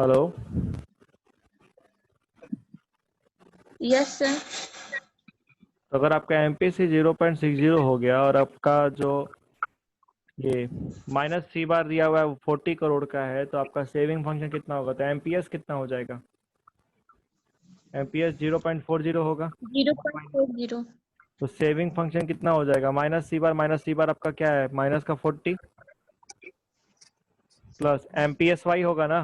Hello. Yes sir. तो अगर आपका एमपीसी 0.60 हो गया और आपका जो ये माइनस सी बार दिया हुआ है वो 40 करोड़ का है, तो आपका सेविंग फंक्शन कितना होगा? तो एमपीएस कितना हो जाएगा? एमपीएस 0.40 होगा। 0.40। तो सेविंग फंक्शन कितना हो जाएगा? माइनस सी बार आपका क्या है? माइनस का 40 प्लस एमपीएस वाई होगा ना।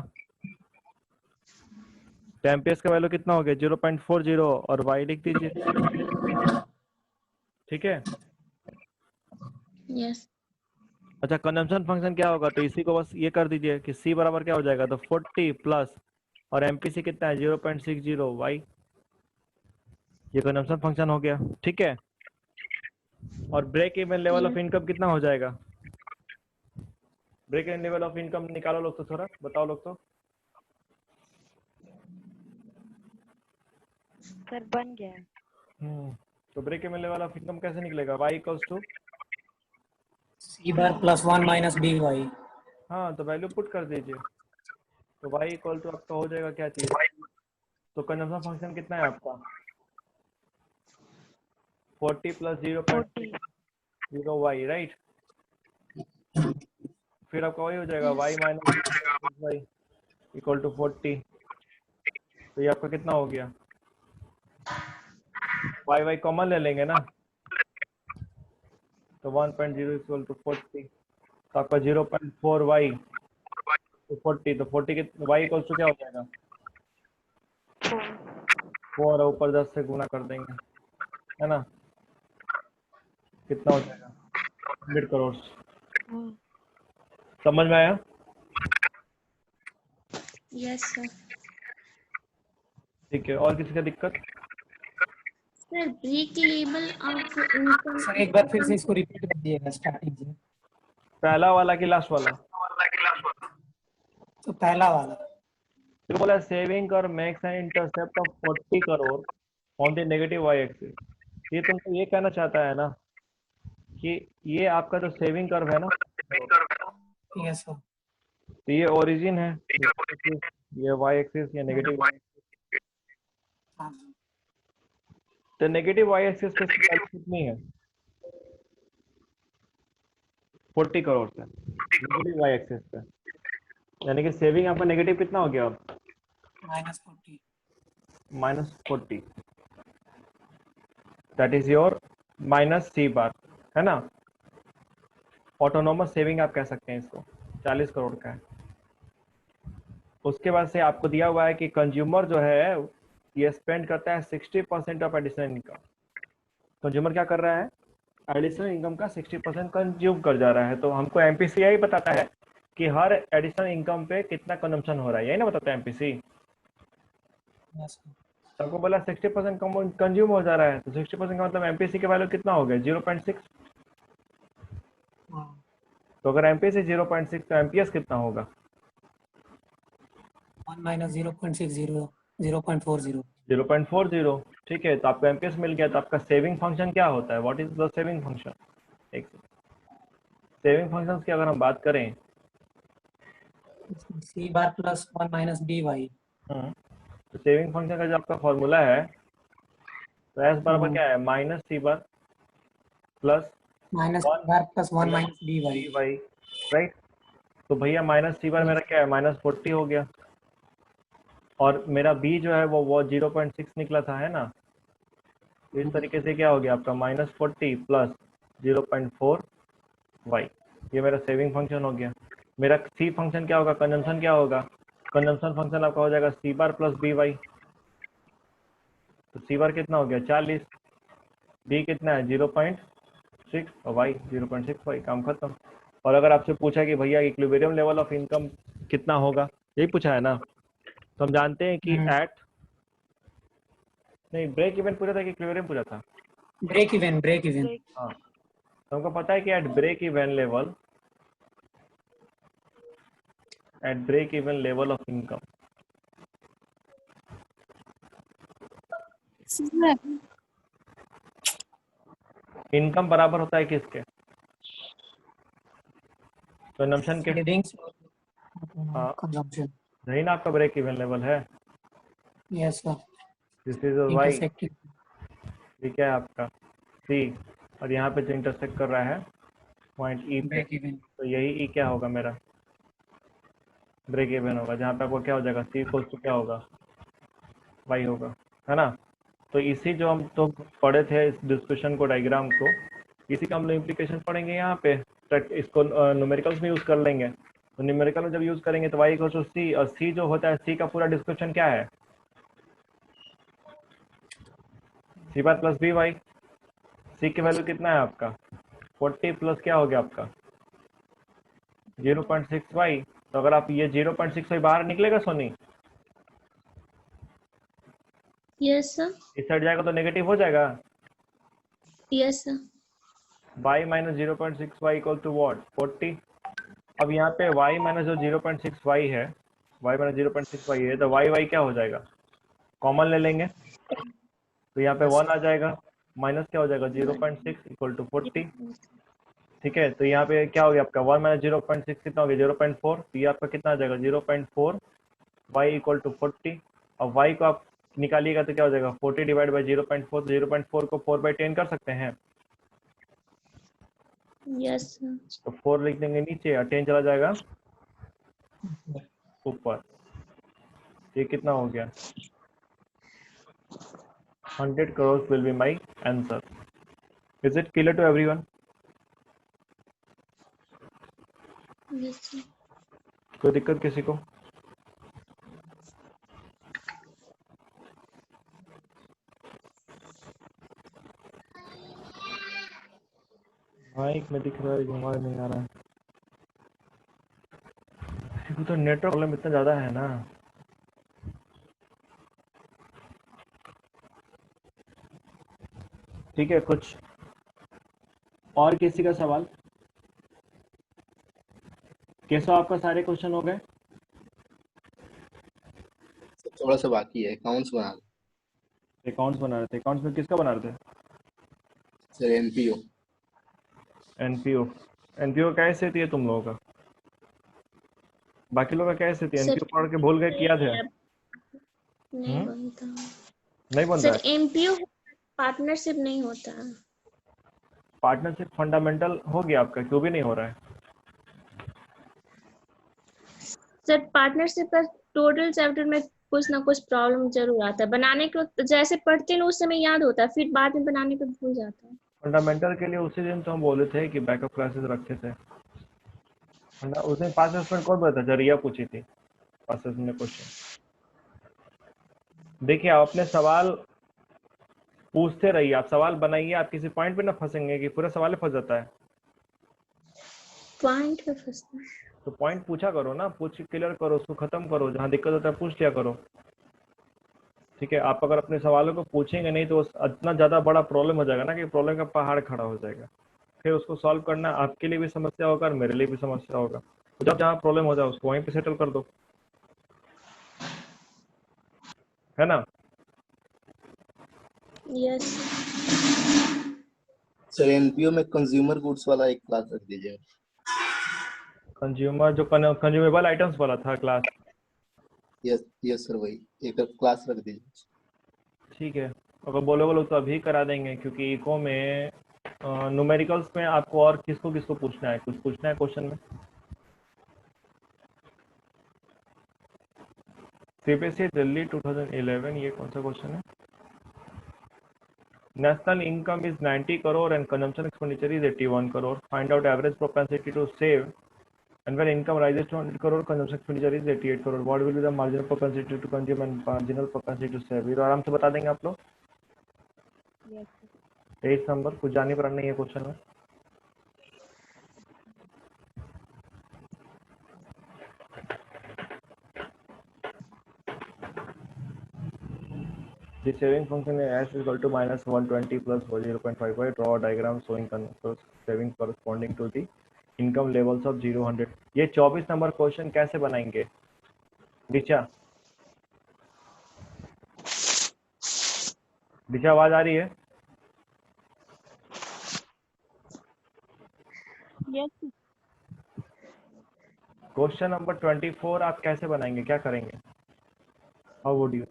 तो एमपीएस का वैल्यू कितना हो गया? 0.40 और वाई लिख दीजिए। ठीक है। यस। अच्छा, कंजम्पशन फंक्शन क्या होगा? तो इसी को बस ये कर दीजिए कि सी बराबर क्या हो जाएगा, तो 40 प्लस और एमपीसी कितना है 0.60 वाई। ये कंजम्पशन फंक्शन हो गया। ठीक है। और break even level of yes income कितना हो जाएगा? Break even level of income निकालो लोग, तो थोड़ा बताओ लोग तो। सर बन गया है। तो break even level of income कैसे निकलेगा? Y equals to, c bar plus 1 minus B y. हाँ तो वैल्यू पुट कर दीजिए। तो वाई इक्वल टू आपका हो जाएगा क्या चीज? तो कंजम्पशन फंक्शन कितना है आपका? 40 प्लस 40। 0.60 Y, right. फिर आपका वही हो जाएगा y minus y equal to 40। तो ये आपका कितना हो गया? वाई वाई कॉमन ले लेंगे ना, तो 1.0 इक्वल टू 40। तो आपका 0.4 वाई तो 40, तो 40 के वाई इक्वल टू क्या हो जाएगा? 4 ऊपर 10 से गुना कर देंगे, है ना। कितना हो जाएगा? 100 करोड़। समझ में आया? Yes sir. ठीक है। और किसी का दिक्कत? Sir break level of income. Sir एक बार फिर से इसको रिपीट कर दिएगा स्टार्टिंग से। पहला वाला कि लास्ट वाला? तो पहला वाला। तो बोला सेविंग और makes an intercept of 40 crore on the negative y axis. ये तुमको ये कहना चाहता है ना कि ये आपका जो सेविंग कर्व है ना, यस सर। तो ये ओरिजिन है, ये वाई एक्सिस, ये नेगेटिव वाई। हाँ जी। तो नेगेटिव वाई एक्सिस पे वैल्यू कितनी है? 40 करोड़ से नेगेटिव वाई एक्सिस पे, यानी कि सेविंग आपका नेगेटिव कितना हो गया अब? -40। -40। दैट इज योर माइनस सी बार, है ना। ऑटोनोमस सेविंग आप कह सकते हैं इसको, 40 करोड़ का है। उसके बाद से आपको दिया हुआ है कि कंज्यूमर जो है ये स्पेंड करता है 60% ऑफ एडिशनल इनकम। कंज्यूमर क्या कर रहा है? एडिशनल इनकम का 60% कंज्यूम कर जा रहा है। तो हमको एमपीसी यही बताता है कि हर एडिशनल इनकम पे कितना कंजम्पशन हो रहा है, यही ना बताता है एमपीसी। Yes sir. तो आपको बोला 60% कंज्यूम हो जा रहा है, तो 60% का मतलब एमपीसी के वैल्यू कितना हो गया? 0.6। हाँ। तो अगर एमपीसी 0.6 तो एमपीएस कितना होगा? 1 माइनस 0.60 0.40। 0.40। ठीक है। तो आपको एमपीएस मिल गया। तो आपका सेविंग फंक्शन क्या होता है? What is the saving function? एक सेविंग फंक्शंस की अगर हम बात करें, सी bar plus 1 minus B Y. तो सेविंग फंक्शन का जो आपका फॉर्मूला है, तो एस बराबर क्या है? माइनस सी bar plus minus C 1 bar plus 1 minus B Y. D Y, right. तो भैया माइनस सी बार मेरा क्या है? -40 हो गया। और मेरा बी जो है वो 0.6 निकला था, है ना। तो इस तरीके से क्या हो गया आपका? -40 प्लस 0.4 वाई। ये मेरा सेविंग फंक्शन हो गया। मेरा सी फंक्शन क्या होगा? कंजम्पशन क्या होगा? कंजम्पशन फंक्शन आपका हो जाएगा सी बार प्लस बी वाई। तो सी बार कितना हो गया? 40। बी कितना है? 0.6 और वाई 0.6 वाई। काम खत्म। और अगर आपसे पूछा कि भैया इक्विलिब्रियम लेवल ऑफ इनकम कितना होगा, यही पूछा है ना, तो हम जानते हैं कि एट, नहीं ब्रेक इवन पूछा था कि इक्विलिब्रियम पूछा था? Break even break even. हाँ। तो हमको पता है कि at break even level of income, income बराबर होता है किसके? कंजम्पशन के। सेविंग्स हाँ। कंजम्पशन। यही ना आपका ब्रेक इवन लेवल है, Yes, sir. This is y, Intersecting. ठीक है आपका सी, और यहाँ पे जो इंटरसेक्ट कर रहा है पॉइंट ई पे, Break even. तो यही ई क्या होगा मेरा ब्रेक इवन होगा, जहाँ पे आपको क्या हो जाएगा सी इक्वल्स टू क्या होगा वाई होगा, है ना। तो इसी जो हम तो पढ़े थे इस डिस्कशन को, डायग्राम को, इसी का हम लोग इम्प्लीकेशन पढ़ेंगे यहाँ पे, इसको न्यूमेरिकल्स में यूज़ कर लेंगे। तो न्यूमेरिकल में जब यूज़ करेंगे तो वाई इक्वल्स टू सी, और सी जो होता है, सी का पूरा डिस्क्रिप्शन क्या है, सी बार प्लस बी वाई। सी की वैल्यू कितना है आपका 40 प्लस क्या हो गया आपका 0.6 वाई। तो अगर आप ये 0.6 वाई बाहर निकलेगा सोनी, यस सर। इस साइड जाएगा तो नेगेटिव हो जाएगा, yes sir. y minus 0.6 y equal to what 40। अब यहाँ पे y माइनस जो 0.6 वाई है, y माइनस 0.6 वाई है, तो y क्या हो जाएगा, कॉमन ले लेंगे तो यहाँ पे 1 आ जाएगा, माइनस क्या हो जाएगा 0.6 इक्वल टू 40, ठीक है। तो यहाँ पे क्या हो गया आपका 1 माइनस 0.6 कितना हो गया 0.4, तो ये आपका कितना आ जाएगा 0.4 y इक्वल टू 40। और y को आप निकालिएगा तो क्या हो जाएगा 40 डिवाइड बाई 0.4, तो 0.4 को 4/10 कर सकते हैं, यस सर। तो 4 लिख देंगे नीचे और 10 चला जाएगा ऊपर, ये कितना हो गया 100 crore will be my answer. Is it clear to everyone? Yes sir. कोई दिक्कत किसी को? माइक में दिख रहा है, आवाज नहीं आ रहा है, तो नेटवर्क प्रॉब्लम इतना ज़्यादा है ना। ठीक है, कुछ और किसी का सवाल? कैसा आपका सारे क्वेश्चन हो गए? थोड़ा सा बाकी है, अकाउंट्स बना अकाउंट्स बना रहे थे, अकाउंट्स में किसका बना रहे थे? Sir NPO. एनपीओ। एनपीओ क्या स्थिति है तुम लोगों का? बाकी लोगों का क्या स्थिति है? सर एनपीओ पढ़ के भूल गए किया थे? नहीं बनता नहीं बन सर, रहा है? एमपीओ पार्टनरशिप नहीं होता। पार्टनरशिप फंडामेंटल हो गया आपका, क्यों भी नहीं हो रहा है? सर पार्टनरशिप का टोटल चैप्टर में कुछ ना कुछ प्रॉब्लम जरूर आता है, बनाने के वक्त जैसे पढ़ते हैं ना उस समय याद होता है, फिर बाद में बनाने पे भूल जाता है। फंडामेंटल के लिए उसी दिन तो हम बोले थे कि बैकअप क्लासेस रखे थे। उस दिन पास मिनट कौन बोला था? जरिया पूछी थी पास में क्वेश्चन। देखिए, आप अपने सवाल पूछते रहिए, आप सवाल बनाइए, आप किसी पॉइंट पे ना फंसेंगे कि पूरा सवाल फंस जाता है। पॉइंट पे फंसना। तो पॉइंट पूछा करो ना, पूछ क्लियर करो, उसको खत्म करो, जहाँ दिक्कत होता है पूछ लिया करो। ठीक है, आप अगर अपने सवालों को पूछेंगे नहीं तो इतना ज़्यादा बड़ा प्रॉब्लम हो जाएगा ना कि प्रॉब्लम का पहाड़ खड़ा हो जाएगा, फिर उसको सॉल्व करना आपके लिए भी समस्या होगा और मेरे लिए भी समस्या होगा। तो जब जहाँ प्रॉब्लम हो जाए उसको वहीं पे सेटल कर दो, है ना। यस सर एनपीओ में कंज्यूमर गुड्स वाला एक क्लास रख दीजिए। कंज्यूमर जो कंज्यूमेबल आइटम्स वाला था क्लास, यस यस सर, वही एक क्लास रख दीजिए। ठीक है। अगर बोलो तो अभी करा देंगे, क्योंकि इको में न्यूमेरिकल्स में आपको और किसको किसको पूछना है, कुछ पूछना है क्वेश्चन में? सीबीएसई दिल्ली 2011, ये कौन सा क्वेश्चन है? National income is 90 crore and consumption expenditure is 81 crore. Find out average propensity to save, and when income rises to 100 crore, consumption expenditure is 88 crore. What will be the marginal propensity to consume and marginal propensity to save? ये तो आराम से बता देंगे आप लोग। Yes. 23 number, कुछ जाने पर नहीं है क्वेश्चन में। The saving function is s is equal to minus 120 plus 0.55. Draw a diagram showing savings corresponding to the income levels of 0 100. ये 24 नंबर क्वेश्चन कैसे बनाएंगे दिशा? दिशा आवाज आ रही है? Yes. क्वेश्चन नंबर 24 आप कैसे बनाएंगे, क्या करेंगे? How would you?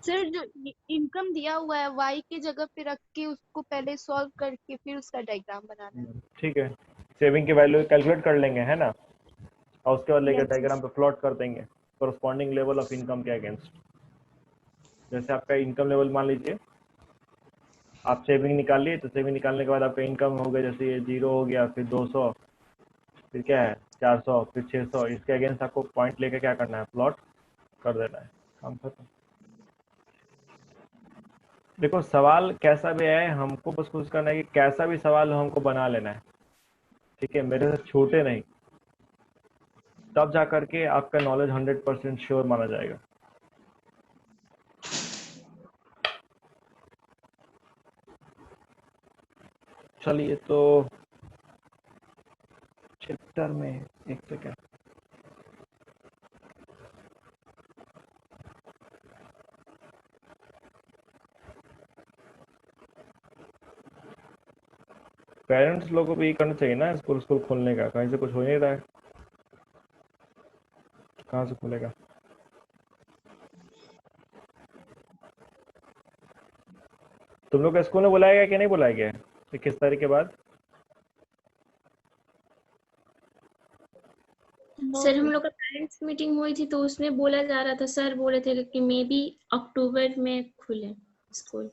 सर जो इनकम दिया हुआ है y की जगह पे रख के उसको पहले सॉल्व करके फिर उसका डायग्राम बनाना है। ठीक है, सेविंग की वैल्यू कैलकुलेट कर लेंगे, है ना, और उसके बाद लेकर Yes, डायग्राम पे प्लॉट कर देंगे कोरस्पॉन्डिंग लेवल ऑफ इनकम के अगेंस्ट। जैसे आपका इनकम लेवल मान लीजिए आप सेविंग निकाल लिए, तो सेविंग निकालने के बाद आपका इनकम हो गया, जैसे ये 0 हो गया, फिर 200, फिर क्या है 400, फिर 600, इसके अगेंस्ट आपको पॉइंट लेके क्या करना है, प्लॉट कर देना है, काम खत्म। देखो सवाल कैसा भी है, हमको बस कोशिश करना है कि कैसा भी सवाल हो हमको बना लेना है, ठीक है, मेरे से छोटे नहीं, तब जा करके आपका नॉलेज 100% श्योर माना जाएगा। चलिए तो चैप्टर में एक सेकेंड, पेरेंट्स लोगों को भी ये करना चाहिए ना, स्कूल स्कूल खोलने का, कहीं से कुछ हो नहीं रहा है, कहाँ से खुलेगा? तुम लोग का स्कूल में बुलाया गया कि नहीं बुलाया गया? 21 तारीख के बाद? No, सर हम sir. लोग का पेरेंट्स मीटिंग हुई थी तो उसमें बोला जा रहा था, सर बोले थे कि मे बी अक्टूबर में खुले स्कूल,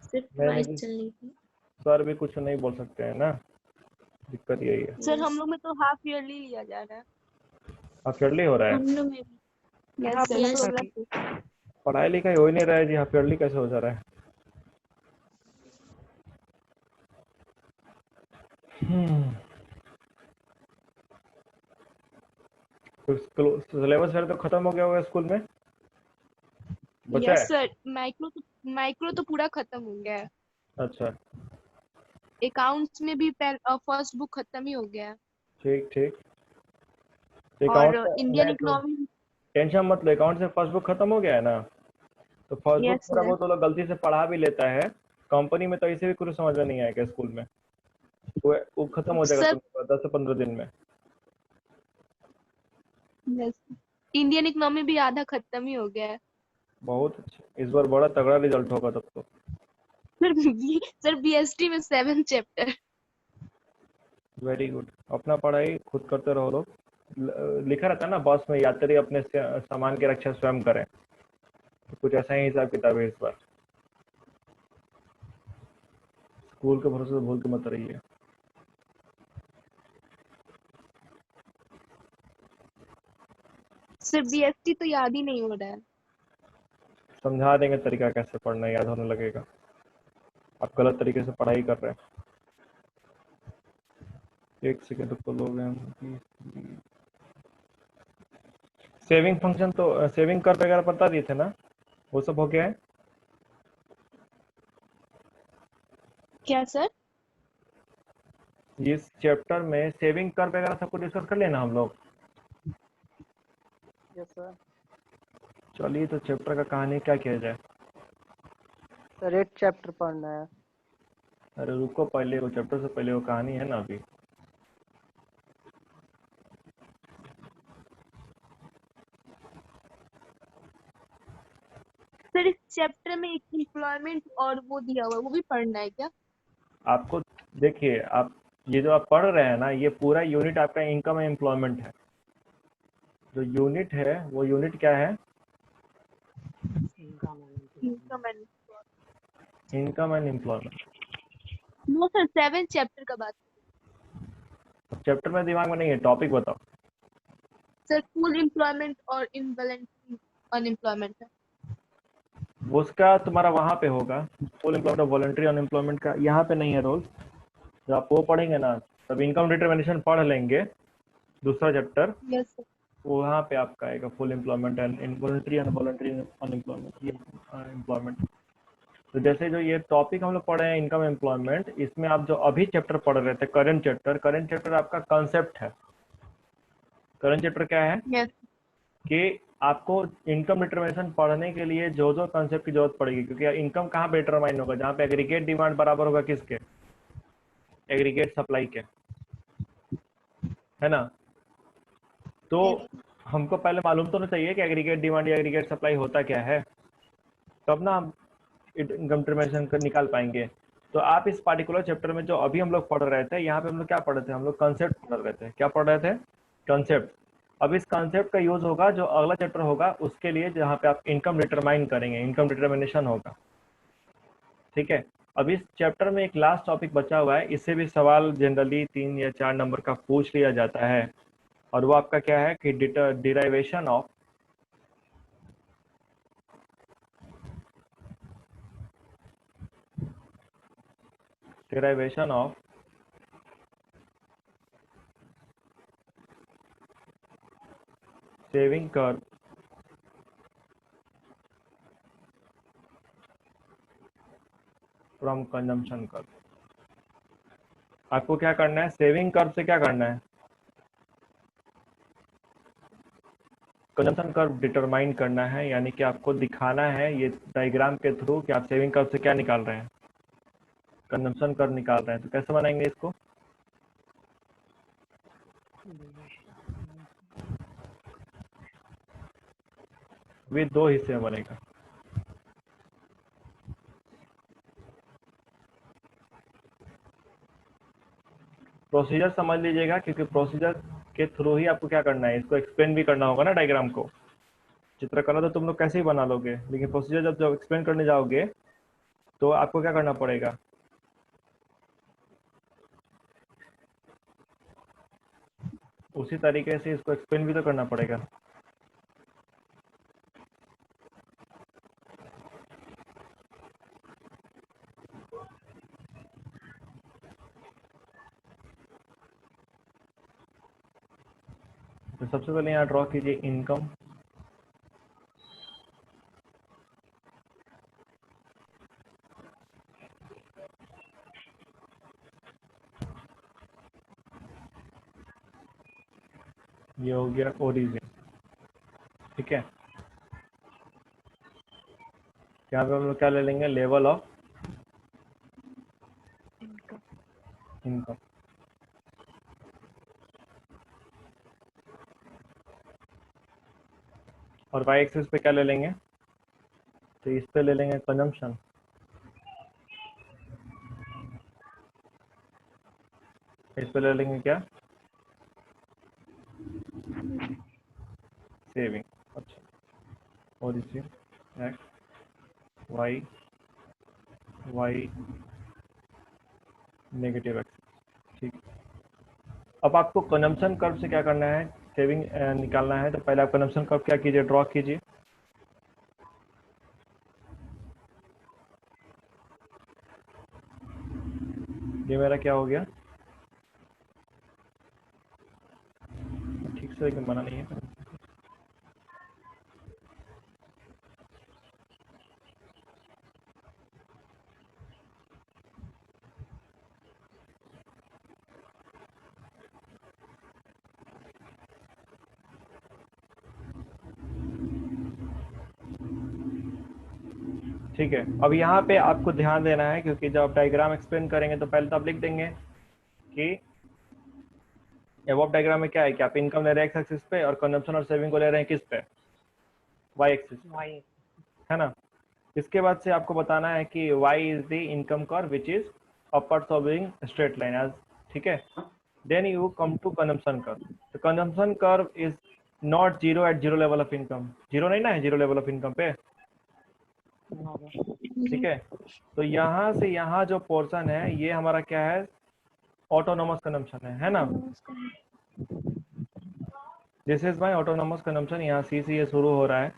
सिर्फ नहीं वाइज नहीं, चल रही थी। सर भी कुछ नहीं बोल सकते हैं ना, दिक्कत यही है। सर हम यस, लोग में तो हाफ ईयरली लिया जा रहा है। हाफ ईयरली हो रहा है? हम लोग में भी। Yes sir, yes, programme. पढ़ाई लिखाई हो ही नहीं रहा है जी, हाफ ईयरली कैसे हो जा रहा है? तो सिलेबस फिर तो खत्म हो गया होगा स्कूल में, बचा यस है? सर, माइक्रो तो पूरा खत्म हो गया है। अच्छा, अकाउंट्स में भी फर्स्ट बुक खत्म ही हो गया है। ठीक ठीक। और अकाउंट इंडियन नहीं तो इकोनॉमी। टेंशन मत लो, अकाउंट से फर्स्ट बुक खत्म हो गया है ना, तो फर्स्ट बुक यस थोड़ा सर। बहुत वो लोग गलती से पढ़ा भी लेता है, कंपनी में तो इसे भी कुछ समझ में नहीं आएगा, स्कूल में वो खत्म हो जाएगा सर तुम 10 से 15 दिन में। यस, इंडियन इकोनॉमी भी आधा खत्म ही हो गया है। बहुत अच्छा, इस बार बड़ा तगड़ा रिजल्ट होगा तब तो। सर बीएसटी में 7 चैप्टर। वेरी गुड, अपना पढ़ाई खुद करते रहो लोग। लिखा रहता है ना बॉस में, यात्री अपने सामान की रक्षा स्वयं करें, तो कुछ ऐसा ही हिसाब किताब है इस बार। स्कूल के भरोसे भूल के मत रहिए। सर बीएसटी तो याद ही नहीं हो रहा है। समझा देंगे तरीका कैसे पढ़ना है, याद होने लगेगा। आप गलत तरीके से पढ़ाई कर रहे हैं। एक सेकेंड रुको लोग, सेविंग फंक्शन तो सेविंग कर वगैरह बता दिए थे ना, वो सब हो गया है? क्या सर? इस चैप्टर में सेविंग कर वगैरह सब कुछ डिस्कस कर लेना हम लोग। Yes sir. चलिए तो चैप्टर का कहानी क्या किया जाए? सर 8 चैप्टर पढ़ना है। अरे रुको, पहले वो चैप्टर से पहले वो कहानी है ना अभी। सर इस चैप्टर में एक एम्प्लॉयमेंट और वो दिया हुआ है, वो भी पढ़ना है क्या? आपको देखिए, आप ये जो आप पढ़ रहे हैं ना, ये पूरा यूनिट आपका इनकम एंड एम्प्लॉयमेंट है। जो यूनिट है वो यूनिट क्या है? Income and. Income and employment. No sir, 7 chapter का बात। चैप्टर में दिमाग में नहीं है, टॉपिक बताओ। सर फुल एम्प्लॉयमेंट और इनवॉलंटरी अनएम्प्लॉयमेंट है। उसका तुम्हारा वहाँ पे होगा, फुल एम्प्लॉयमेंट और वॉलंटरी अनएम्प्लॉयमेंट का यहाँ पे नहीं है रोल। जब आप वो पढ़ेंगे ना, तब इनकम डिटरमिनेशन पढ़ लेंगे, दूसरा चैप्टर, यस सर। वहाँ पे आपका आएगा full employment and involuntary unvoluntary unemployment, ये एम्प्लॉयमेंट। तो जैसे जो ये टॉपिक हम लोग पढ़ रहे हैं इनकम एम्प्लॉयमेंट, इसमें आप जो अभी चैप्टर पढ़ रहे थे करंट चैप्टर आपका कंसेप्ट है। करंट चैप्टर क्या है यस कि आपको इनकम डिटरमिनेशन पढ़ने के लिए जो जो कंसेप्ट की जरूरत पड़ेगी, क्योंकि इनकम कहाँ पे डिटरमाइन होगा, जहाँ पे एग्रीगेट डिमांड बराबर होगा किसके, एग्रीगेट सप्लाई के, है ना। तो हमको पहले मालूम तो नहीं चाहिए कि एग्रीगेट डिमांड या एग्रीगेट सप्लाई होता क्या है, तब ना हम इनकम डिटरमिनेशन निकाल पाएंगे। तो आप इस पार्टिकुलर चैप्टर में जो अभी हम लोग पढ़ रहे थे, यहाँ पे हम लोग क्या पढ़ रहे थे, हम लोग कंसेप्ट पढ़ रहे थे। क्या पढ़ रहे थे, कंसेप्ट। अब इस कंसेप्ट का यूज होगा जो अगला चैप्टर होगा उसके लिए, जहाँ पे आप इनकम डिटरमाइन करेंगे, इनकम डिटरमिनेशन होगा। ठीक है। अब इस चैप्टर में एक लास्ट टॉपिक बचा हुआ है, इससे भी सवाल जनरली 3 या 4 नंबर का पूछ लिया जाता है, और वो आपका क्या है कि derivation of saving curve from consumption curve. आपको क्या करना है, सेविंग कर्व से क्या करना है, कंजम्पशन कर्व डिटरमाइन करना है, यानी कि आपको दिखाना है ये डायग्राम के थ्रू कि आप सेविंग कर्व से क्या निकाल रहे हैं, कंजम्पशन कर्व निकाल रहे हैं। तो कैसे बनाएंगे इसको, वे 2 हिस्से में बनेगा। प्रोसीजर समझ लीजिएगा, क्योंकि प्रोसीजर के थ्रू ही आपको क्या करना है, इसको एक्सप्लेन भी करना होगा ना डायग्राम को। चित्रकला तो तुम लोग कैसे ही बना लोगे, लेकिन प्रोसीजर जब जब एक्सप्लेन करने जाओगे तो आपको क्या करना पड़ेगा, उसी तरीके से इसको एक्सप्लेन भी तो करना पड़ेगा। तो सबसे पहले यहाँ ड्रॉ कीजिए इनकम, ये हो गया ओरिजिन। ठीक है, यहाँ पे हम लोग क्या ले लेंगे, लेवल ऑफ इनकम। और वाई एक्सिस पे क्या ले लेंगे, तो इस पे ले लेंगे कंजम्पशन, इस पे ले लेंगे क्या, सेविंग। अच्छा, origin x y y negative axis. ठीक। अब आपको कंजम्पशन कर्व से क्या करना है, सेविंग निकालना है। तो पहले आप कंजम्पशन कर्व क्या कीजिए, ड्रॉ कीजिए। ये मेरा क्या हो गया, ठीक से लेकिन बना नहीं है। ठीक है, अब यहाँ पे आपको ध्यान देना है, क्योंकि जब आप डायग्राम एक्सप्लेन करेंगे तो पहले तो आप लिख देंगे कि एबव डायग्राम में क्या है कि आप इनकम ले रहे हैं एक्स एक्सिस पे और कंजम्पशन और सेविंग को ले रहे हैं किस पे, वाई एक्सिस, है ना। इसके बाद से आपको बताना है कि y is the income curve which is upper serving straight line edge. ठीक है, then you come to consumption curve. तो consumption curve is not zero at zero level of income, zero नहीं ना है जीरो लेवल ऑफ इनकम पे। ठीक है, तो यहाँ से यहाँ जो पोर्शन है ये हमारा क्या है, ऑटोनोमस कंजम्पशन है ना। This is my autonomous consumption, यहाँ सी से ये शुरू हो रहा है।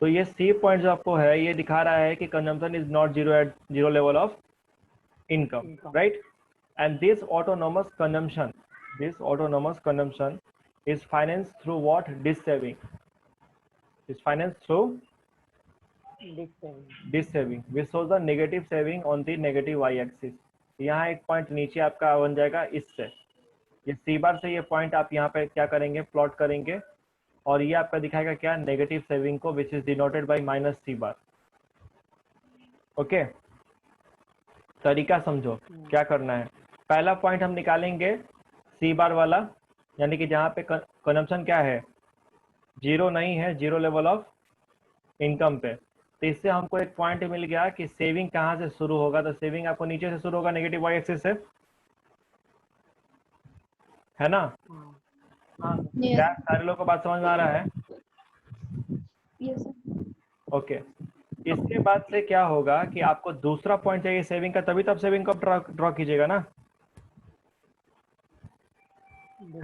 तो ये सी पॉइंट जो आपको है ये दिखा रहा है कि consumption is not zero at zero level of income, right? And this autonomous consumption is financed through what, dish saving, is financed through this saving which shows the negative saving on the negative y axis. यहाँ एक point नीचे आपका बन जाएगा इससे, ये सी बार से ये पॉइंट आप यहाँ पे क्या करेंगे, प्लॉट करेंगे, और ये आपका दिखाएगा क्या, नेगेटिव सेविंग को, which is denoted by minus C bar. Okay, तरीका समझो क्या करना है। पहला पॉइंट हम निकालेंगे सी बार वाला, यानी कि जहाँ पे कंजम्पशन क्या है, जीरो नहीं है, जीरो लेवल ऑफ इनकम पे। तो इससे हमको एक पॉइंट मिल गया कि सेविंग कहाँ से शुरू होगा। तो सेविंग आपको नीचे से शुरू होगा, नेगेटिव वाई एक्सिस से, है ना। क्या सारे लोगों को बात समझ में आ रहा है? यस ओके, इसके बाद से क्या होगा कि आपको दूसरा पॉइंट चाहिए सेविंग का, तभी तो आप सेविंग को ड्रॉ कीजिएगा ना,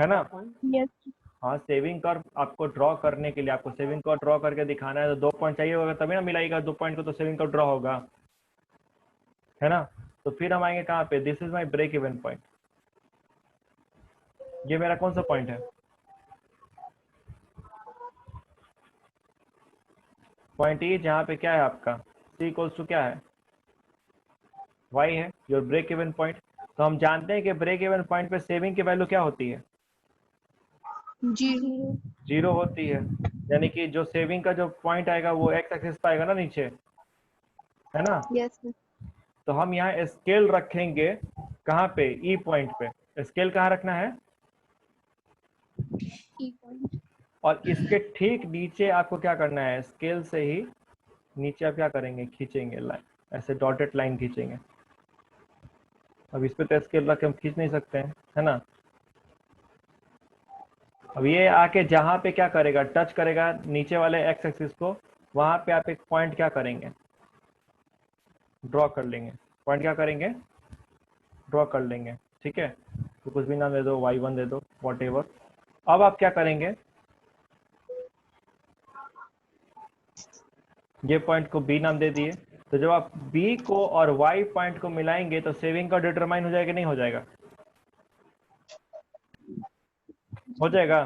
है ना। यस हाँ, सेविंग कर्व आपको ड्रॉ करने के लिए, आपको सेविंग कर्व ड्रॉ करके दिखाना है, तो 2 पॉइंट चाहिए होगा, तभी ना मिलाइएगा 2 पॉइंट को, तो सेविंग कर्व ड्रॉ होगा, है ना। तो फिर हम आएंगे कहाँ पे, this is my break even point. ये मेरा कौन सा पॉइंट है, पॉइंट ई, जहाँ पे क्या है आपका सी इक्वल्स टू क्या है, वाई है, योर ब्रेक इवन पॉइंट। तो हम जानते हैं कि ब्रेक इवन पॉइंट पे सेविंग की वैल्यू क्या होती है, जीरो जीरो होती है। यानी कि जो सेविंग का जो पॉइंट आएगा वो एक्स एक्सिस पे आएगा ना नीचे, है ना। यस तो हम यहाँ स्केल रखेंगे कहाँ पे, ई पॉइंट पे। स्केल कहाँ रखना है, ई पॉइंट और इसके ठीक नीचे आपको क्या करना है, स्केल से ही नीचे आप क्या करेंगे, खींचेंगे लाइन, ऐसे डॉटेड लाइन खींचेंगे। अब इस पे तो स्केल रख के हम खींच नहीं सकते हैं, है ना। अब ये आके जहाँ पे क्या करेगा, टच करेगा नीचे वाले एक्स एक्सिस को, वहां पे आप एक पॉइंट क्या करेंगे, ड्रॉ कर लेंगे। पॉइंट क्या करेंगे, ड्रॉ कर लेंगे, ठीक है। तो कुछ भी नाम दे दो, y1 दे दो, वॉट। अब आप क्या करेंगे, ये पॉइंट को b नाम दे दिए। तो जब आप b को और y पॉइंट को मिलाएंगे तो सेविंग का डिटरमाइन हो जाएगा, नहीं हो जाएगा, हो जाएगा,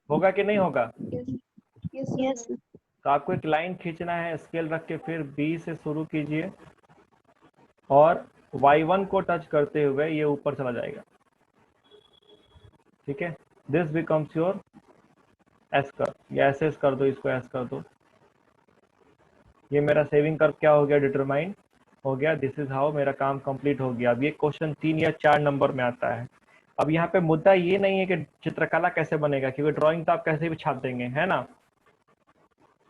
होगा कि नहीं होगा। यस तो आपको एक लाइन खींचना है, स्केल रख के फिर b से शुरू कीजिए, और y1 को टच करते हुए ये ऊपर चला जाएगा, ठीक है। This becomes your S curve, या ऐसे कर दो, इसको एस कर दो। ये मेरा सेविंग कर्व क्या हो गया, डिटरमाइन हो गया। दिस इज हाउ मेरा काम कंप्लीट हो गया। अब ये क्वेश्चन 3 या 4 नंबर में आता है। अब यहाँ पे मुद्दा ये नहीं है कि चित्रकला कैसे बनेगा, क्योंकि ड्राइंग तो आप कैसे भी छाप देंगे, है ना,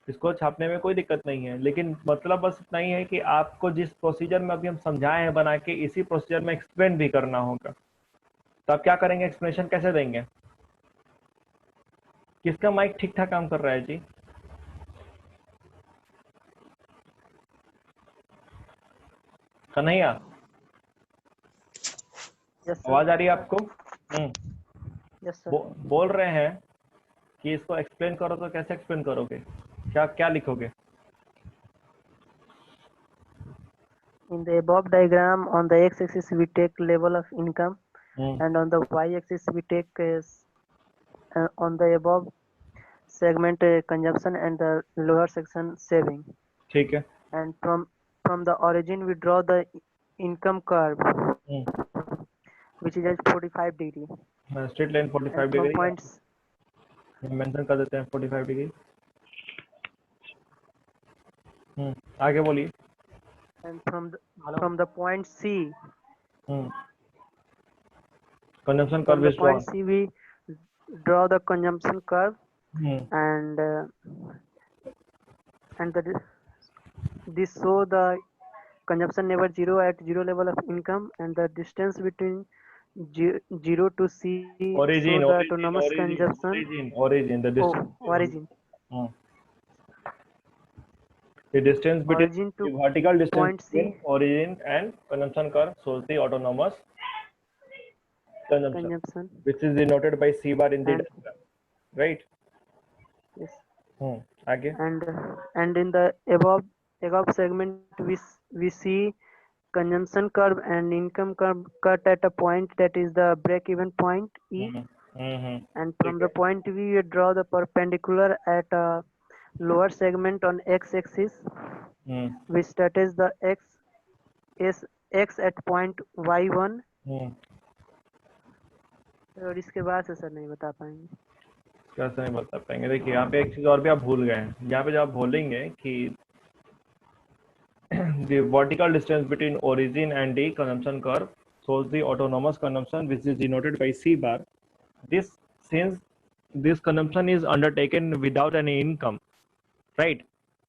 इसको छापने में कोई दिक्कत नहीं है। लेकिन मतलब बस इतना ही है कि आपको जिस प्रोसीजर में अभी हम समझाए हैं बना के, इसी प्रोसीजर में एक्सप्लेन भी करना होगा। तो आप क्या करेंगे, एक्सप्लेनेशन कैसे देंगे। किसका माइक ठीक ठाक काम कर रहा है जी, कन्हैया, यस सर। आवाज आ रही है आपको। Yes sir. बोल रहे हैं कि इसको एक्सप्लेन करो, तो कैसे एक्सप्लेन करोगे, क्या क्या लिखोगे। In the above diagram, on the x-axis we take level of income, hmm, and on the y-axis we take on the above segment consumption and the lower section saving. ठीक है। And from the origin we draw the income curve, which is at 45 degree. Straight line 45 And from degree points mention कर देते हैं, 45 degree. आगे बोलिए। and from the point C, consumption from curve the is point drawn. C we draw the consumption curve, and this show the consumption never zero at zero level of income, and the distance between 0 to C origin show the origin autonomous origin consumption. origin the Oh, distance origin. the distance between Origin to the vertical distance point C between origin and consumption curve shows the autonomous consumption, consumption. which is denoted by C bar in the And diagram, right. yes, आगे। and in the above segment we see consumption curve and income curve cut at a point that is the break even point E, and from ठीक the है। point V we draw the perpendicular at lower segment on x-axis, which status the x at point y1, और इसके बाद से sir नहीं बता पाएंगे। कैसे नहीं बता पाएंगे? देखिए यहाँ पे एक चीज और भी आप भूल गए हैं। यहाँ पे जब आप बोलेंगे कि the vertical distance between origin and the consumption curve shows the autonomous consumption, which is denoted by C bar. This, since this consumption is undertaken without any income, right?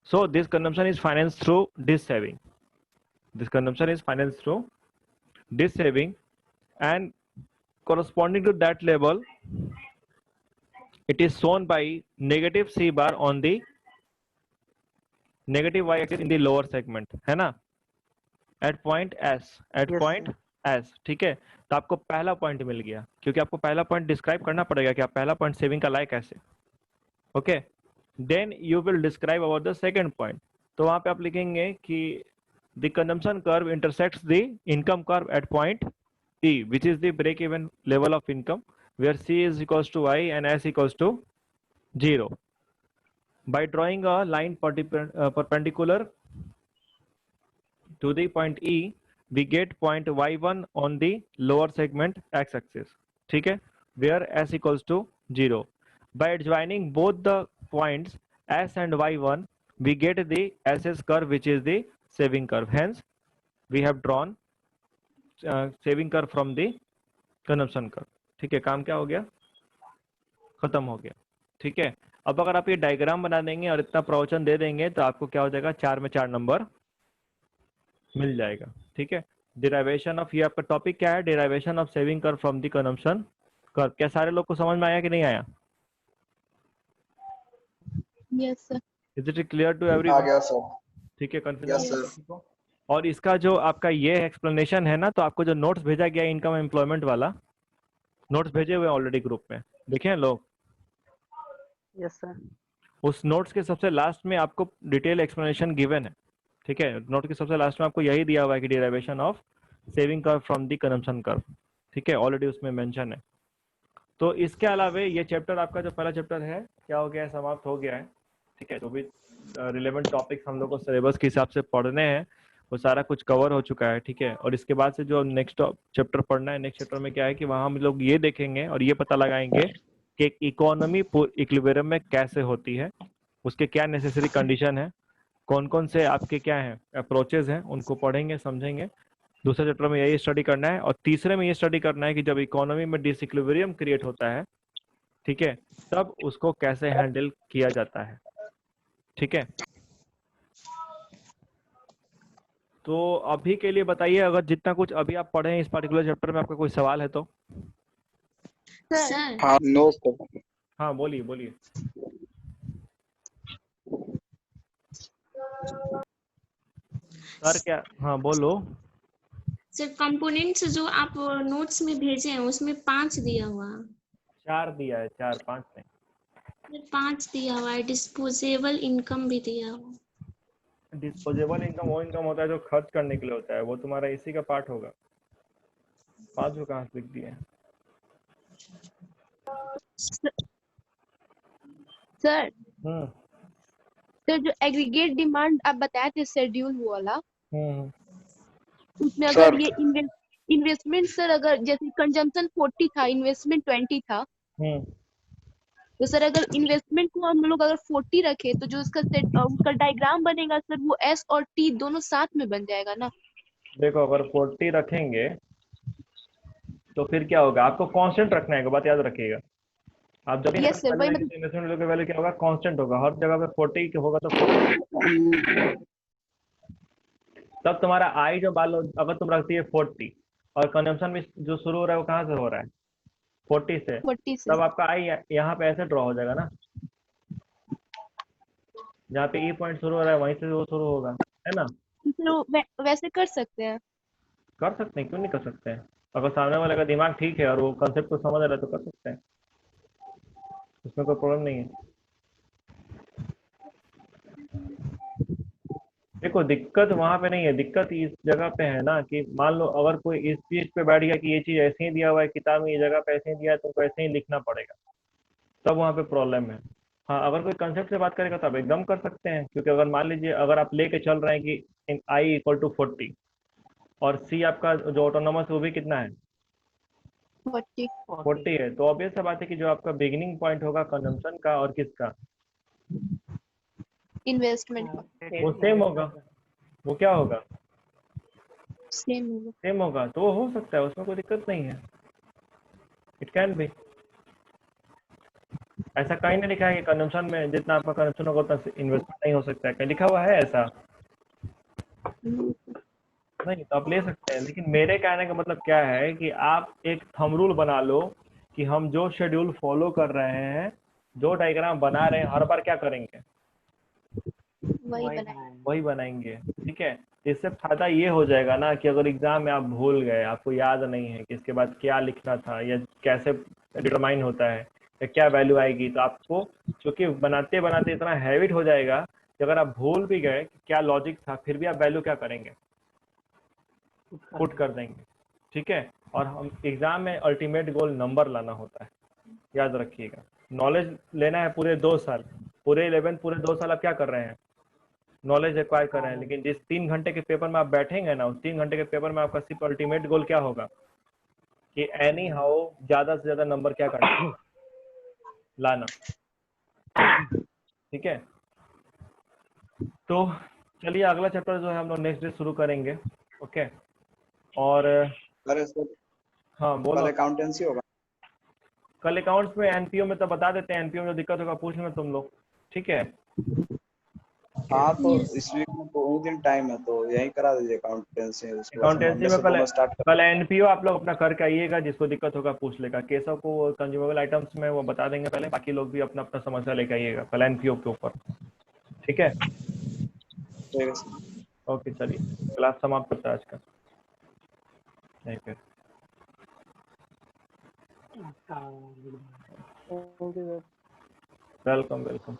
So this consumption is financed through this saving. This consumption is financed through this saving, and corresponding to that level, it is shown by negative C bar on the negative y axis in the lower segment, है ना? At point S, at Yes, point S, ठीक है? तो आपको पहला point मिल गया, क्योंकि आपको पहला पॉइंट डिस्क्राइब करना पड़ेगा कि आप पहला पॉइंट सेविंग का लाए कैसे। Okay, then you will describe about the second point. तो वहां पे आप लिखेंगे कि the consumption curve intersects the income curve at point E, which is the break even level of income, where C is equals to Y and S equals to 0. By drawing a line perpendicular to the point E, we get point Y1 on the lower segment x-axis, ठीक है, where S equals to 0. By joining both the points S and Y1, we get the SS curve, which is the saving curve. Hence, we have drawn saving curve from the consumption curve. ठीक है, काम क्या हो गया? खत्म हो गया। ठीक है, अब अगर आप ये डायग्राम बना देंगे और इतना प्रवचन दे देंगे तो आपको क्या हो जाएगा? 4 में 4 नंबर मिल जाएगा। ठीक है, डेरिवेशन ऑफ, ये आपका टॉपिक क्या है? Derivation of saving curve from the consumption curve. क्या सारे लोग को समझ में आया कि नहीं आया? Yes sir. Is it clear to everyone? आ गया सर। ठीक है, यस कन्फ्यूजन? सर। और इसका जो आपका ये एक्सप्लेनेशन है ना, तो आपको जो नोट्स भेजा गया इनकम एम्प्लॉयमेंट वाला, नोट्स भेजे हुए ऑलरेडी ग्रुप में, देखे हैं लोग? Yes sir. उस नोट्स के सबसे लास्ट में आपको डिटेल एक्सप्लेनेशन गिवन है। ठीक है, नोट के सबसे लास्ट में आपको यही दिया हुआ है कि derivation of saving curve from the consumption curve. ठीक है, ऑलरेडी उसमें मेंशन है। तो इसके अलावे ये चैप्टर आपका जो पहला चैप्टर है क्या हो गया है? समाप्त हो गया है। ठीक है, जो भी रिलेवेंट टॉपिक्स हम लोग को सिलेबस के हिसाब से पढ़ने हैं वो सारा कुछ कवर हो चुका है। ठीक है, और इसके बाद से जो नेक्स्ट चैप्टर पढ़ना है, नेक्स्ट चैप्टर में क्या है कि वहां हम लोग ये देखेंगे और ये पता लगाएंगे कि इकोनॉमी इक्विलिब्रियम में कैसे होती है, उसके क्या नेसेसरी कंडीशन है, कौन कौन से आपके क्या है अप्रोचेज हैं, उनको पढ़ेंगे, समझेंगे। दूसरे चैप्टर में यही स्टडी करना है, और तीसरे में ये स्टडी करना है कि जब इकोनॉमी में डिसइक्विलिब्रियम क्रिएट होता है, ठीक है, तब उसको कैसे हैंडल किया जाता है। ठीक है, तो अभी के लिए बताइए, अगर जितना कुछ अभी आप पढ़े हैं इस पर्टिकुलर चैप्टर में, आपका कोई सवाल है तो? सर हाँ, नो सर। हाँ, बोलिए बोलिए। सर क्या? हाँ बोलो। सर कंपोनेंट्स जो आप नोट्स में भेजे हैं उसमें 5 दिया हुआ है। 4 दिया है, 4, 5 नहीं। 5 दिया हुआ है। डिस्पोजेबल इनकम भी दिया हुआ है। डिस्पोजेबल इनकम वो इनकम होता है जो खर्च करने के लिए होता है, वो तुम्हारा इसी का पार्ट होगा। 5 को कहाँ से लिख दिए? सर सर जो एग्रीगेट डिमांड आप बताए थे शेड्यूल वाला, उसमें सर। अगर ये इन्वेस्टमेंट सर, अगर जैसे कंजम्पशन 40 था, इन्वेस्टमेंट 20 था, तो सर अगर इन्वेस्टमेंट को हम लोग अगर 40 रखे तो जो उसका डायग्राम बनेगा सर, वो एस और टी दोनों साथ में बन जाएगा ना? देखो, अगर 40 रखेंगे तो फिर क्या होगा? आपको कांस्टेंट रखना है, बात याद रखिएगा। आप जब यस सर, वही मतलब इन्वेस्टमेंट का वैल्यू क्या होगा? कांस्टेंट होगा। हर जगह पे 40 के होगा तो 40। तब तुम्हारा आई जो मान लो अगर तुम रखती है 40 और कंजम्पशन भी जो शुरू हो रहा है वो कहाँ से हो रहा है? 40 से। 40 से। तब आपका आई यहाँ पे ऐसे ड्रॉ हो जाएगा ना, जहाँ पे ई पॉइंट शुरू हो रहा है वहीं से वो शुरू होगा, है ना? तो वैसे कर सकते हैं? कर सकते हैं, क्यों नहीं कर सकते हैं? अगर सामने वाले का दिमाग ठीक है और वो कंसेप्ट को समझ रहा है तो कर सकते हैं, उसमें कोई प्रॉब्लम नहीं है। देखो, दिक्कत वहां पे नहीं है, दिक्कत इस जगह पे है ना कि मान लो अगर कोई इस चीज पे बैठ गया कि ये चीज ऐसे ही दिया हुआ है किताब में, ये जगह पे ऐसे ही दिया है, तुमको ऐसे ही लिखना पड़ेगा, तब वहां पे प्रॉब्लम है। हाँ, अगर कोई कंसेप्ट से बात करेगा तो आप एकदम कर सकते हैं, क्योंकि अगर मान लीजिए अगर आप लेके चल रहे हैं कि इन आई इक्वल टू 40 और सी आपका जो ऑटोनोमस है वो भी कितना है 40 40 है, तो ऑब्वियस सा बात है कि जो आपका बिगिनिंग पॉइंट होगा कंजम्पशन का और किसका इन्वेस्टमेंट वो सेम होगा। वो क्या होगा सेम होगा। सेम होगा, तो वो हो सकता है, उसमें कोई दिक्कत नहीं है। It can be. ऐसा कहीं नहीं लिखा है कि कंजम्पशन में जितना आपका कंजम्पशन होगा उतना इन्वेस्टमेंट नहीं हो सकता है, कहीं लिखा हुआ है ऐसा? नहीं, तो आप ले सकते हैं, लेकिन मेरे कहने का मतलब क्या है कि आप एक थंब रूल बना लो कि हम जो शेड्यूल फॉलो कर रहे हैं, जो डायग्राम बना रहे हैं, हर बार क्या करेंगे वही बनाए। वही बनाएंगे। ठीक है, इससे फायदा ये हो जाएगा ना कि अगर एग्जाम में आप भूल गए, आपको याद नहीं है कि इसके बाद क्या लिखना था या कैसे डिटरमाइन होता है या क्या वैल्यू आएगी, तो आपको क्योंकि बनाते बनाते इतना हैबिट हो जाएगा कि अगर आप भूल भी गए कि क्या लॉजिक था, फिर भी आप वैल्यू क्या करेंगे पुट कर देंगे। ठीक है, और हम एग्जाम में अल्टीमेट गोल नंबर लाना होता है, याद रखिएगा। नॉलेज लेना है पूरे 2 साल, पूरे 11 पूरे 2 साल आप क्या कर रहे हैं नॉलेज एक्वायर कर रहे हैं, लेकिन जिस 3 घंटे के पेपर में आप बैठेंगे ना, उस 3 घंटे के पेपर में आपका सिर्फ अल्टीमेट गोल क्या होगा कि एनी हाउ ज्यादा से ज्यादा नंबर क्या करना लाना। ठीक है, तो चलिए अगला चैप्टर जो है हम लोग नेक्स्ट डे शुरू करेंगे। ओके, और अरे सर हाँ कल बोलो। अकाउंटेंसी होगा। कल अकाउंट्स में एनपीओ में तो बता देते हैं, एनपीओ में जो दिक्कत होगा पूछ लेना तुम लोग। ठीक है, हाँ तो Yes. इस वीक में बहुत दिन टाइम है, तो यही करा दीजिए अकाउंटेंसी, उसके बाद से अकाउंटेंसी मंडे में से कल दोनों स्टार्ट कर। कल एनपीओ आप लोग अपना करके आइएगा, जिसको दिक्कत होगा पूछ लेगा। केशव को कंज्यूमेबल आइटम्स में वो बता देंगे पहले, बाकी लोग भी अपना अपना समस्या लेके आइएगा कल एनपीओ के ऊपर। ठीक है, ठीक है सर। ओके, चलिए क्लास समाप्त करता है आज का यहीं पे। Thank you. Welcome welcome.